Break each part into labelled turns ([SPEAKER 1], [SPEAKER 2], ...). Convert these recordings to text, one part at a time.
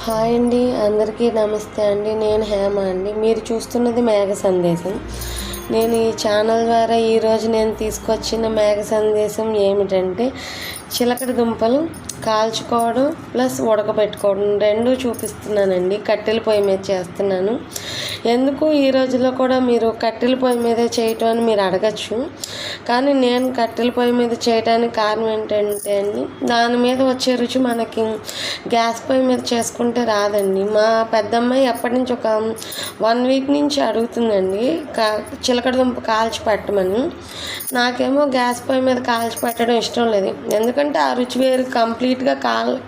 [SPEAKER 1] Hi అండి, అందరికీ నమస్తే అండి. నేను హేమ అండి. మీరు చూస్తున్నది మేఘ సందేశం. నేను ఈ ఛానల్ ద్వారా ఈరోజు నేను తీసుకొచ్చిన మేఘ సందేశం ఏమిటంటే, చిలకడ దుంపలు కాల్చుకోవడం ప్లస్ ఉడకబెట్టుకోవడం రెండు చూపిస్తున్నానండి. కట్టెల పొయ్యి మీద చేస్తున్నాను. ఎందుకు ఈ రోజుల్లో కూడా మీరు కట్టెల పొయ్యి మీదే చేయటం అని మీరు అడగచ్చు. కానీ నేను కట్టెల పొయ్యి మీద చేయడానికి కారణం ఏంటంటే అండి, దాని మీద వచ్చే రుచి మనకి గ్యాస్ పొయ్యి మీద చేసుకుంటే రాదండి. మా పెద్దమ్మాయి ఎప్పటి నుంచి ఒక 1 వీక్ నుంచి అడుగుతుందండి చిలకడ దుంప కాల్చి పెట్టమని. నాకేమో గ్యాస్ పొయ్యి మీద కాల్చి పెట్టడం ఇష్టం లేదు. ఎందుకంటే ఆ రుచి వేరు, కంప్లీట్గా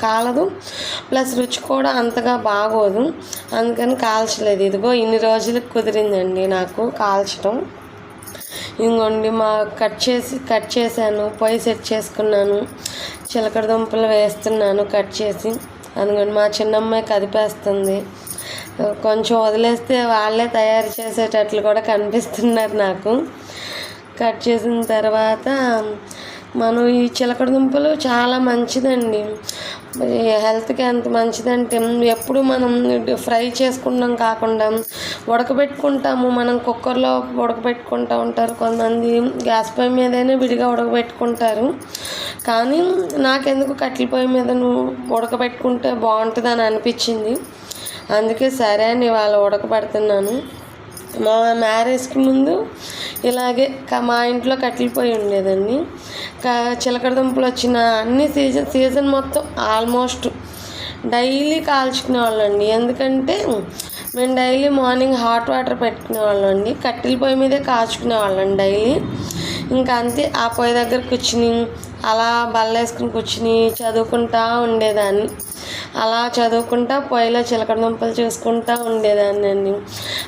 [SPEAKER 1] కాలదు, ప్లస్ రుచి కూడా అంతగా బాగోదు. అందుకని కాల్చలేదు. ఇదిగో ఇన్ని రోజులకు కుదిరిందండి నాకు కాల్చడం. ఇంకోండి కట్ చేశాను, పొయ్యి సెట్ చేసుకున్నాను, చిలకడ దుంపలు వేస్తున్నాను కట్ చేసి. అందుకని మా చిన్నమ్మాయి కదిపేస్తుంది. కొంచెం వదిలేస్తే వాళ్ళే తయారు చేసేటట్లు కూడా కనిపిస్తున్నారు నాకు. కట్ చేసిన తర్వాత మనం ఈ చిలకడ దుంపలు చాలా మంచిదండి, హెల్త్కి ఎంత మంచిదంటే, ఎప్పుడు మనం ఫ్రై చేసుకుంటాం కాకుండా ఉడకబెట్టుకుంటాము. మనం కుక్కర్లో ఉడకబెట్టుకుంటూ ఉంటారు కొంతమంది, గ్యాస్ పొయ్యి మీదనే విడిగా ఉడకబెట్టుకుంటారు. కానీ నాకెందుకు కట్టెల పొయ్యి మీద ఉడకబెట్టుకుంటే బాగుంటుందని అనిపించింది. అందుకే సరే అని ఇవాళ ఉడకబెడుతున్నాను. మా మ్యారేజ్కి ముందు ఇలాగే మా ఇంట్లో కట్టెల పొయ్యి ఉండేదండి. చిలకడ దుంపలు వచ్చిన అన్ని సీజన్ మొత్తం ఆల్మోస్ట్ డైలీ కాల్చుకునే వాళ్ళండి. ఎందుకంటే మేము డైలీ మార్నింగ్ హాట్ వాటర్ పెట్టుకునే వాళ్ళం అండి. కట్టెల పొయ్యి మీదే కాల్చుకునే వాళ్ళం డైలీ. ఇంకా అంతే, ఆ పొయ్యి దగ్గర కూర్చుని అలా బల్లేసుకుని కూర్చుని చదువుకుంటా ఉండేదాన్ని. అలా చదువుకుంటా పొయ్యిలో చిలకడ దుంపలు చూసుకుంటూ ఉండేదాన్ని అండి.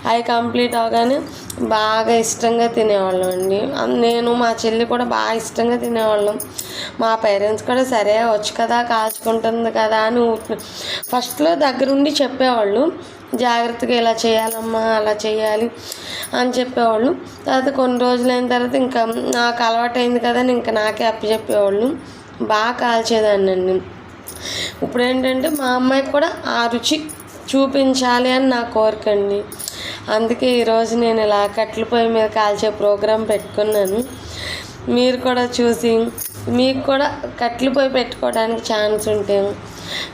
[SPEAKER 1] అవి కంప్లీట్ అవగానే బాగా ఇష్టంగా తినేవాళ్ళం అండి. నేను మా చెల్లి కూడా బాగా ఇష్టంగా తినేవాళ్ళం. మా పేరెంట్స్ కూడా సరే వచ్చు కదా, కాల్చుకుంటుంది కదా అని ఫస్ట్లో దగ్గరుండి చెప్పేవాళ్ళు, జాగ్రత్తగా ఇలా చేయాలమ్మా, అలా చేయాలి అని చెప్పేవాళ్ళు. తర్వాత కొన్ని రోజులైన తర్వాత ఇంకా నాకు అలవాటైంది కదా అని ఇంకా నాకే అప్పచెప్పేవాళ్ళు. బాగా కాల్చేదాన్ని అండి. ఇప్పుడు ఏంటంటే మా అమ్మాయికి కూడా ఆ రుచి చూపించాలి అని నా కోరిక అండి. అందుకే ఈరోజు నేను ఇలా కట్టెల పొయ్యి మీద కాల్చే ప్రోగ్రాం పెట్టుకున్నాను. మీరు కూడా చూసి మీకు కూడా కట్టెల పొయ్యి పెట్టుకోవడానికి ఛాన్స్ ఉంటే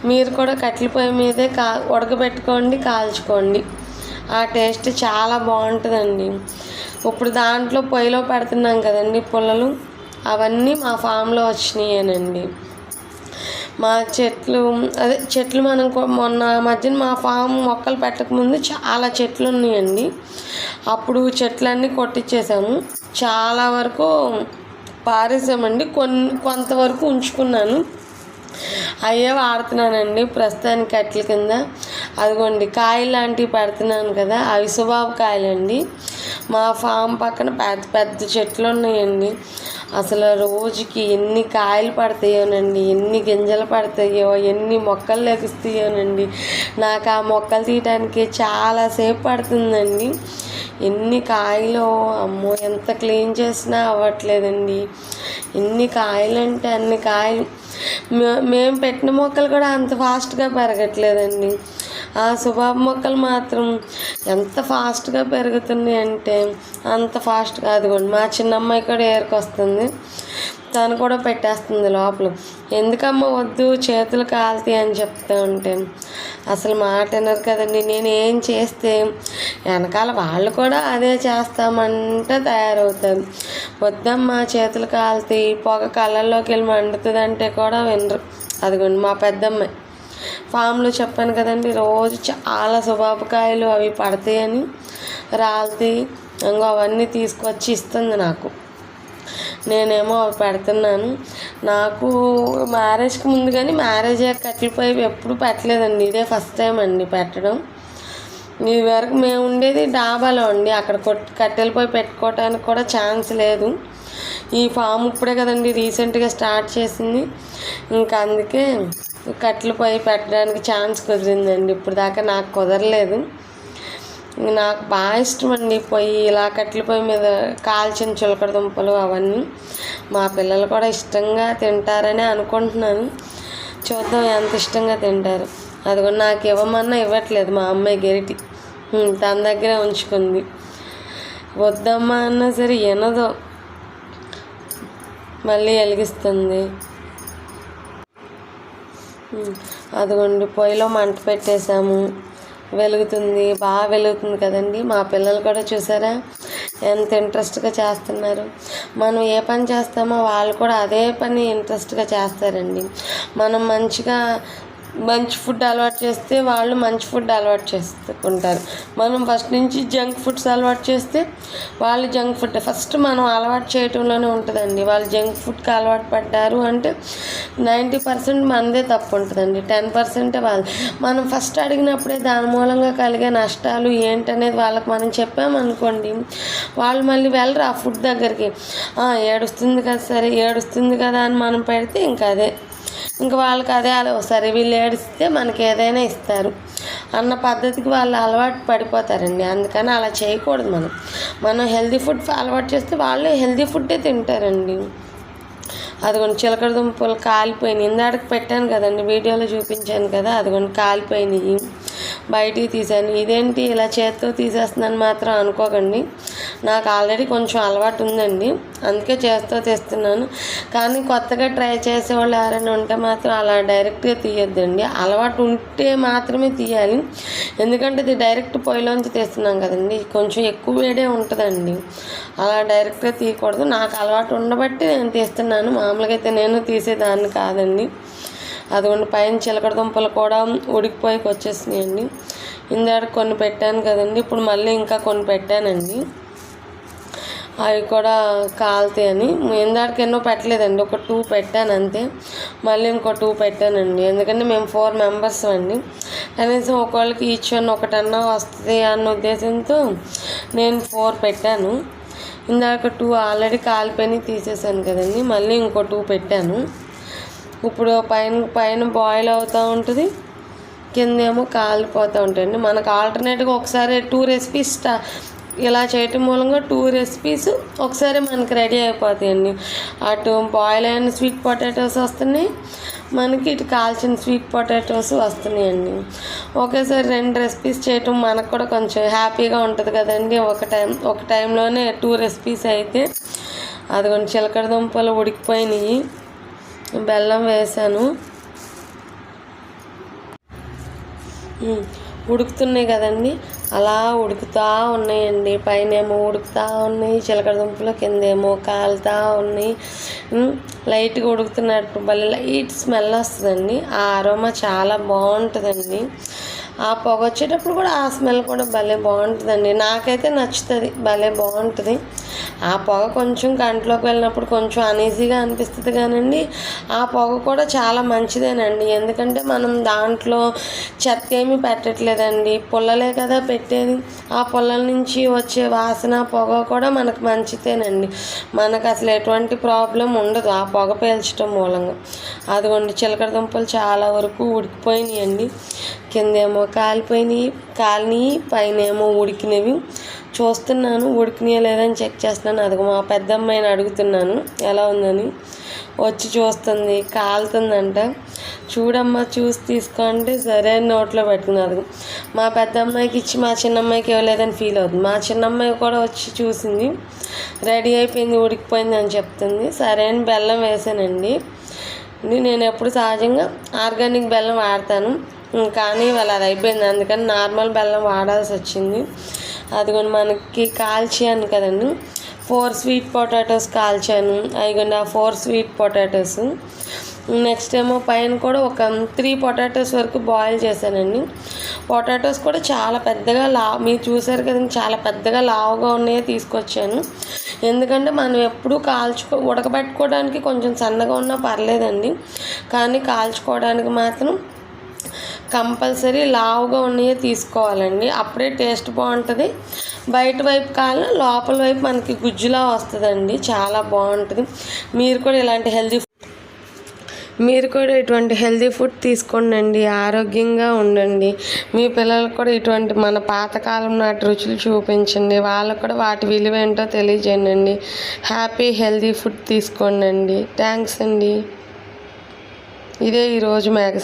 [SPEAKER 1] మీరు కూడా కట్టెల పొయ్యి మీదే ఉడకబెట్టుకోండి, కాల్చుకోండి. ఆ టేస్ట్ చాలా బాగుంటుందండి. ఇప్పుడు దాంట్లో పొయ్యిలో పెడుతున్నాం కదండి పుల్లలు, అవన్నీ మా ఫామ్లో వచ్చినాయేనండి. మా చెట్లు మనం మొన్న మధ్యన మా ఫామ్ మొక్కలు పెట్టకముందు చాలా చెట్లు ఉన్నాయండి. అప్పుడు చెట్లన్నీ కొట్టించేసాము, చాలా వరకు పారేసామండి. కొంతవరకు ఉంచుకున్నాను, అయ్యే వాడుతున్నానండి ప్రస్తుతానికి కట్టెల కింద. అదిగోండి కాయలు లాంటివి పెడుతున్నాను కదా, అవి సుబాబు కాయలండి. మా ఫామ్ పక్కన పెద్ద పెద్ద చెట్లు ఉన్నాయండి. అసలు రోజుకి ఎన్ని కాయలు పడతాయోనండి, ఎన్ని గింజలు పడతాయో, ఎన్ని మొక్కలు లెగుస్తాయోనండి. నాకు ఆ మొక్కలు తీయడానికి చాలాసేపు పడుతుందండి. ఎన్ని కాయలు, అమ్మో ఎంత క్లీన్ చేసినా అవ్వట్లేదండి. ఎన్ని కాయలు అంటే అన్ని కాయలు. మేము పెట్టిన మొక్కలు కూడా అంత ఫాస్ట్గా పెరగట్లేదండి. ఆ సుబాబు మొక్కలు మాత్రం ఎంత ఫాస్ట్గా పెరుగుతున్నాయి అంటే అంత ఫాస్ట్గా. అదిగోండి మా చిన్నమ్మాయి కూడా ఏరుకొస్తుంది, తను కూడా పెట్టేస్తుంది లోపల. ఎందుకమ్మా వద్దు, చేతులు కాలుతాయి అని చెప్తూ ఉంటే అసలు మాట వినరు కదండి. నేను ఏం చేస్తే వెనకాల వాళ్ళు కూడా అదే చేస్తామంటే తయారవుతారు. వద్దమ్మా చేతులు కాలుతాయి, పొగ కళ్ళల్లోకి వెళ్ళి మండుతుంది అంటే కూడా వినరు. అదిగోండి మా పెద్దమ్మాయి ఫామ్లో చెప్పాను కదండి, రోజు చాలా సుబాబుకాయలు అవి పడతాయని, రాలుతాయి, ఇంకో అవన్నీ తీసుకొచ్చి ఇస్తుంది నాకు. నేనేమో అవి పెడుతున్నాను. నాకు మ్యారేజ్కి ముందు కానీ మ్యారేజ్ అయ్యాక కట్టెల పొయ్యి ఎప్పుడు పెట్టలేదండి, ఇదే ఫస్ట్ టైం అండి పెట్టడం. ఇది వరకు మేము ఉండేది డాబాలో అండి, అక్కడ కట్టెల పొయ్యి పెట్టుకోవడానికి కూడా ఛాన్స్ లేదు. ఈ ఫామ్ ఇప్పుడే కదండి రీసెంట్గా స్టార్ట్ చేసింది, ఇంకా అందుకే కట్టెల పొయ్యి పెట్టడానికి ఛాన్స్ కుదిరిందండి. ఇప్పుడు దాకా నాకు కుదరలేదు. నాకు బాగా ఇష్టం అండి పొయ్యి, ఇలా కట్టెల పొయ్యి మీద కాల్చిన చిలకడ దుంపలు అవన్నీ. మా పిల్లలు కూడా ఇష్టంగా తింటారని అనుకుంటున్నాను. చూద్దాం ఎంత ఇష్టంగా తింటారు. అది కూడా నాకు ఇవ్వమన్నా ఇవ్వట్లేదు మా అమ్మాయి గెరిటి, తన దగ్గరే ఉంచుకుంది. వద్దమ్మా అన్నా సరే వినదు, మళ్ళీ వెలిగిస్తుంది. అదిగోండి పొయ్యిలో మంట పెట్టేసాము, వెలుగుతుంది, బాగా వెలుగుతుంది కదండి. మా పిల్లలు కూడా చూసారా ఎంత ఇంట్రెస్ట్గా చేస్తున్నారు. మనం ఏ పని చేస్తామో వాళ్ళు కూడా అదే పని ఇంట్రెస్ట్గా చేస్తారండి. మనం మంచి ఫుడ్ అలవాటు చేస్తే వాళ్ళు మంచి ఫుడ్ అలవాటు చేసుకుంటారు. మనం ఫస్ట్ నుంచి జంక్ ఫుడ్స్ అలవాటు చేస్తే వాళ్ళు జంక్ ఫుడ్ ఫస్ట్ మనం అలవాటు చేయటంలోనే ఉంటుందండి. వాళ్ళు జంక్ ఫుడ్కి అలవాటు పడ్డారు అంటే 90% మనదే తప్పు ఉంటుందండి, 10% వాళ్ళు. మనం ఫస్ట్ అడిగినప్పుడే దాని మూలంగా కలిగే నష్టాలు ఏంటనేది వాళ్ళకి మనం చెప్పామనుకోండి, వాళ్ళు మళ్ళీ వెళ్ళరు ఆ ఫుడ్ దగ్గరికి. ఏడుస్తుంది కదా, సరే ఏడుస్తుంది కదా అని మనం పెడితే ఇంకా వాళ్ళకి అదే సరే వీళ్ళు ఏడిస్తే మనకి ఏదైనా ఇస్తారు అన్న పద్ధతికి వాళ్ళు అలవాటు పడిపోతారండి. అందుకని అలా చేయకూడదు. మనం హెల్తీ ఫుడ్ అలవాటు చేస్తే వాళ్ళు హెల్తీ ఫుడ్డే తింటారండి. అదిగోండి చిలకడ దుంపలు కాలిపోయినాయి, ఇందాక పెట్టాను కదండి, వీడియోలో చూపించాను కదా, అదిగోండి కాలిపోయినాయి, బయటికి తీసాను. ఇదేంటి ఇలా చేత్తో తీసేస్తున్నాను మాత్రం అనుకోకండి, నాకు ఆల్రెడీ కొంచెం అలవాటు ఉందండి, అందుకే చేత్తో తీస్తున్నాను. కానీ కొత్తగా ట్రై చేసేవాళ్ళు ఎవరైనా ఉంటే మాత్రం అలా డైరెక్ట్గా తీయొద్దండి, అలవాటు ఉంటే మాత్రమే తీయాలి. ఎందుకంటే ఇది డైరెక్ట్ పొయ్యిలోంచి తీస్తున్నాం కదండి, కొంచెం ఎక్కువ వేడే ఉంటుందండి, అలా డైరెక్ట్గా తీయకూడదు. నాకు అలవాటు ఉండబట్టి నేను తీస్తున్నాను, మామూలుగా అయితే నేను తీసేదాన్ని కాదండి. అదిగోండి పైన చిలకడ దుంపలు కూడా ఉడికిపోయికి వచ్చేసినాయండి. ఇందాక కొన్ని పెట్టాను కదండి, ఇప్పుడు మళ్ళీ ఇంకా కొన్ని పెట్టానండి, అవి కూడా కాలుతాయని. ఇందాక ఎన్నో పెట్టలేదండి, ఒక 2 పెట్టాను అంతే, మళ్ళీ ఇంకో 2 పెట్టానండి. ఎందుకంటే మేము 4 మెంబర్స్ అండి, కనీసం ఒకళ్ళకి ఈచ్ వన్ ఒకటన్నా వస్తుంది అన్న ఉద్దేశంతో నేను 4 పెట్టాను. ఇందాక 2 ఆల్రెడీ కాలిపోయి తీసేసాను కదండి, మళ్ళీ ఇంకో 2 పెట్టాను. ఇప్పుడు పైన బాయిల్ అవుతూ ఉంటుంది, కిందేమో కాలిపోతూ ఉంటాయండి. మనకు ఆల్టర్నేట్గా ఒకసారి 2 రెసిపీస్ ఇలా చేయటం మూలంగా 2 రెసిపీస్ ఒకసారి మనకి రెడీ అయిపోతాయండి. అటు బాయిల్ అయిన స్వీట్ పొటాటోస్ వస్తున్నాయి, మనకి ఇటు కాల్చిన స్వీట్ పొటాటోస్ వస్తున్నాయండి. ఒకేసారి 2 రెసిపీస్ చేయటం మనకు కూడా కొంచెం హ్యాపీగా ఉంటుంది కదండి. ఒక టైంలోనే 2 రెసిపీస్ అయితే. అదిగోండి చిలకడ దుంపలు ఉడికిపోయినాయి, బెల్లం వేసాను, ఉడుకుతున్నాయి కదండి, అలా ఉడుకుతూ ఉన్నాయండి. పైన ఏమో ఉడుకుతూ ఉన్నాయి చిలకడ దుంపలు, కిందేమో కాలుతూ ఉన్నాయి. లైట్గా ఉడుకుతున్నట్టు భలే లైట్ స్మెల్ వస్తుందండి, ఆ అరోమా చాలా బాగుంటుందండి. ఆ పొగ వచ్చేటప్పుడు కూడా ఆ స్మెల్ కూడా భలే బాగుంటుందండి, నాకైతే నచ్చుతుంది, భలే బాగుంటుంది. ఆ పొగ కొంచెం కంట్లోకి వెళ్ళినప్పుడు కొంచెం అనీజీగా అనిపిస్తుంది కానండి, ఆ పొగ కూడా చాలా మంచిదేనండి. ఎందుకంటే మనం దాంట్లో చెత్త ఏమీ పెట్టట్లేదండి, పుల్లలే కదా పెట్టేది, ఆ పుల్లల నుంచి వచ్చే వాసన పొగ కూడా మనకు మంచిదేనండి. మనకు అసలు ఎటువంటి ప్రాబ్లం ఉండదు ఆ పొగ పీల్చడం మూలంగా. అదిగోండి చిలకడ దుంపలు చాలా వరకు ఉడికిపోయినాయండి, కిందేమో కాలినాయి, పైన ఏమో ఉడికినవి. చూస్తున్నాను ఉడికినాయా లేదని చెక్ చేస్తున్నాను. అదిగో మా పెద్దమ్మాయిని అడుగుతున్నాను ఎలా ఉందని, వచ్చి చూస్తుంది, కాలుతుందంట. చూడమ్మా చూసి తీసుకోండి, సరే అని నోట్లో పెట్టుకున్నారు. మా పెద్దమ్మాయికి ఇచ్చి మా చిన్నమ్మాయికి ఇవ్వలేదని ఫీల్ అవుతుంది. మా చిన్నమ్మాయి కూడా వచ్చి చూసింది, రెడీ అయిపోయింది, ఉడికిపోయింది అని చెప్తుంది. సరే అని బెల్లం వేసానండి. నేను ఎప్పుడు సహజంగా ఆర్గానిక్ బెల్లం వాడతాను, కానీ ఇవాళ అది అయిపోయింది, అందుకని నార్మల్ బెల్లం వాడాల్సి వచ్చింది. అదిగోండి మనకి కాల్చాను కదండి, 4 స్వీట్ పొటాటోస్ కాల్చాను, అదిగోండి ఆ 4 స్వీట్ పొటాటోస్. నెక్స్ట్ ఏమో పైన కూడా ఒక 3 పొటాటోస్ వరకు బాయిల్ చేశానండి. పొటాటోస్ కూడా చాలా పెద్దగా మీరు చూసారు కదండి, చాలా పెద్దగా లావుగా ఉన్నాయో తీసుకొచ్చాను. ఎందుకంటే మనం ఎప్పుడూ ఉడకబెట్టుకోవడానికి కొంచెం సన్నగా ఉన్నా పర్లేదండి, కానీ కాల్చుకోవడానికి మాత్రం కంపల్సరీ లావుగా ఉన్నాయే తీసుకోవాలండి, అప్పుడే టేస్ట్ బాగుంటుంది. బయట వైపు కాలం లోపల వైపు మనకి గుజ్జులా వస్తుందండి, చాలా బాగుంటుంది. మీరు కూడా ఇటువంటి హెల్తీ ఫుడ్ తీసుకోండి, ఆరోగ్యంగా ఉండండి. మీ పిల్లలకు కూడా ఇటువంటి మన పాతకాలం నాటి రుచులు చూపించండి, వాళ్ళకు కూడా వాటి విలువ ఏంటో తెలియజేయండి. హ్యాపీ హెల్తీ ఫుడ్ తీసుకోండి. థ్యాంక్స్ అండి. ఇదే ఈరోజు మేఘ